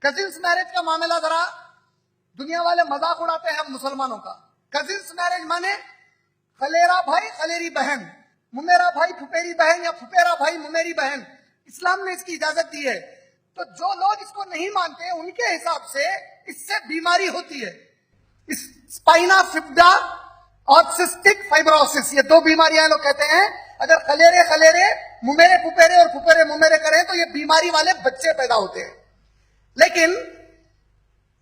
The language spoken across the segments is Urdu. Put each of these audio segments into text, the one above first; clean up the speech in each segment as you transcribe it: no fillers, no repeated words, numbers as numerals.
کزنس میرج کا معاملہ ذرا دنیا والے مذاق اڑاتے ہیں مسلمانوں کا. کزنس میرج مانے خلیرا بھائی خلیری بہن، ممیرا بھائی پھپیری بہن یا پھپیرا بھائی ممیری بہن. اسلام نے اس کی اجازت دی ہے. تو جو لوگ اس کو نہیں مانتے ان کے حساب سے اس سے بیماری ہوتی ہے. اسپائنا فبڈا اور سسٹک فائبروسس، یہ دو بیماریاں لوگ کہتے ہیں. اگر خلیرے ممیرے پھپیرے اور پھپیرے ممیرے کریں تو یہ بیماری والے بچے پیدا ہوتے ہیں. لیکن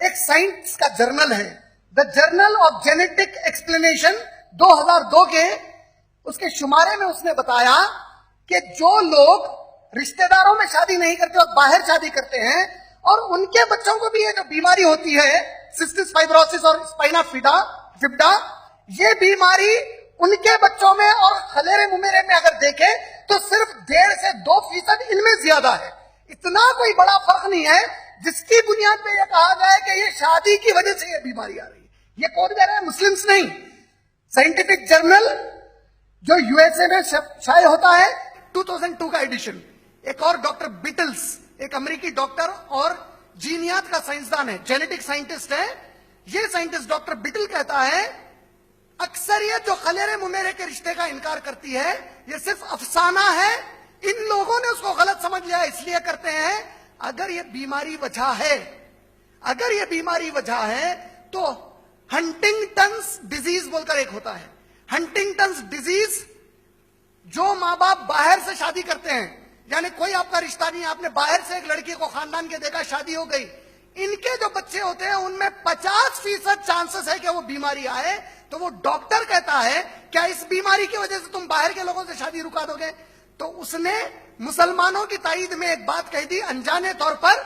ایک سائنس کا جرنل ہے، دا جرنل آف جینیٹک ایکسپلینیشن، 2002 کے اس کے شمارے میں اس نے بتایا کہ جو لوگ رشتہ داروں میں شادی نہیں کرتے اور باہر شادی کرتے ہیں اور ان کے بچوں کو بھی یہ جو بیماری ہوتی ہے سسٹس فائبروسس اور اسپائنا فبڈا، یہ بیماری ان کے بچوں میں اور خلیرے ممیرے میں اگر دیکھیں تو صرف 1.5 سے 2% ان میں زیادہ ہے. اتنا کوئی بڑا فرق نہیں ہے جس کی بنیاد پہ یہ کہا جائے کہ یہ شادی کی وجہ سے یہ بیماری آ رہی ہے. یہ کون کہہ رہے ہیں؟ مسلمز نہیں. سائنٹیفک جرنل جو یو ایس اے میں شائع ہوتا ہے، 2002 کا ایڈیشن. ایک اور ڈاکٹر بیٹلز، ایک امریکی ڈاکٹر اور جینیات کا سائنسدان ہے، جینیٹک سائنٹسٹ ہے. یہ سائنٹسٹ ڈاکٹر بیٹل کہتا ہے اکثریت جو خلیرے ممیرے کے رشتے کا انکار کرتی ہے یہ صرف افسانہ ہے. ان لوگوں نے اس کو غلط سمجھ لیا، اس لیے کرتے ہیں. اگر یہ بیماری وجہ ہے تو ہنٹنگٹنز ڈیزیز بول کر ایک ہوتا ہے. ہنٹنگٹنز ڈیزیز جو ماں باپ باہر سے شادی کرتے ہیں، یعنی کوئی آپ کا رشتہ نہیں، آپ نے باہر سے ایک لڑکی کو خاندان کے دیکھا، شادی ہو گئی، ان کے جو بچے ہوتے ہیں ان میں 50% چانسز ہے کہ وہ بیماری آئے. تو وہ ڈاکٹر کہتا ہے کیا اس بیماری کی وجہ سے تم باہر کے لوگوں سے شادی رکا دو گے؟ تو اس نے مسلمانوں کی تائید میں ایک بات کہہ دی انجانے طور پر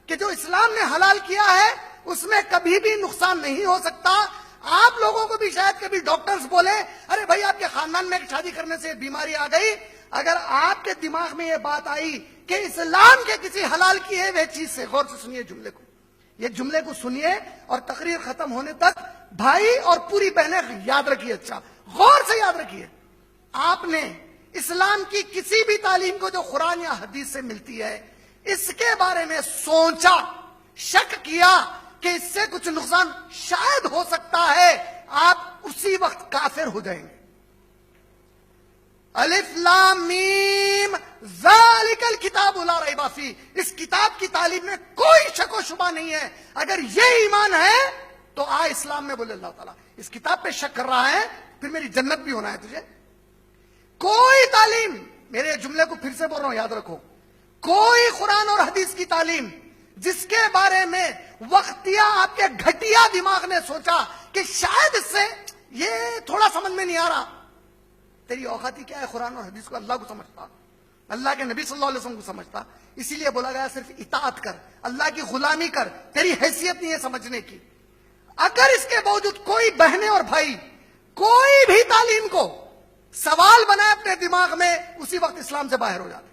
کہ جو اسلام نے حلال کیا ہے اس میں کبھی بھی نقصان نہیں ہو سکتا. آپ لوگوں کو بھی شاید کبھی ڈاکٹرز بولے ارے بھائی آپ کے خاندان میں شادی کرنے سے بیماری آ گئی. اگر آپ کے دماغ میں یہ بات آئی کہ اسلام کے کسی حلال کیے ہوئے چیز سے، غور سے سنیے یہ جملے کو سنیے اور تقریر ختم ہونے تک بھائی اور پوری بہنیں یاد رکھیے، اچھا غور سے یاد رکھیے. آپ نے اسلام کی کسی بھی تعلیم کو جو قرآن یا حدیث سے ملتی ہے اس کے بارے میں سوچا، شک کیا کہ اس سے کچھ نقصان شاید ہو سکتا ہے، آپ اسی وقت کافر ہو جائیں گے. الف لام میم ذالک الکتاب لا ریب فیہ، اس کتاب کی تعلیم میں کوئی شک و شبہ نہیں ہے. اگر یہ ایمان ہے تو آ اسلام میں بولے اللہ تعالیٰ اس کتاب پہ شک کر رہا ہے پھر میری جنت بھی ہونا ہے تجھے. کوئی تعلیم، میرے جملے کو پھر سے بول رہا ہوں یاد رکھو، کوئی قرآن اور حدیث کی تعلیم جس کے بارے میں وقتیا آپ کے گھٹیا دماغ نے سوچا کہ شاید اس سے یہ تھوڑا سمجھ میں نہیں آ رہا، تیری اوقاتی کیا ہے قرآن اور حدیث کو؟ اللہ کو سمجھتا، اللہ کے نبی صلی اللہ علیہ وسلم کو سمجھتا. اسی لیے بولا گیا صرف اطاعت کر، اللہ کی غلامی کر، تیری حیثیت نہیں ہے سمجھنے کی. اگر اس کے باوجود کوئی بہنیں اور بھائی کوئی بھی تعلیم کو سوال بنائے اپنے دماغ میں، اسی وقت اسلام سے باہر ہو جاتے.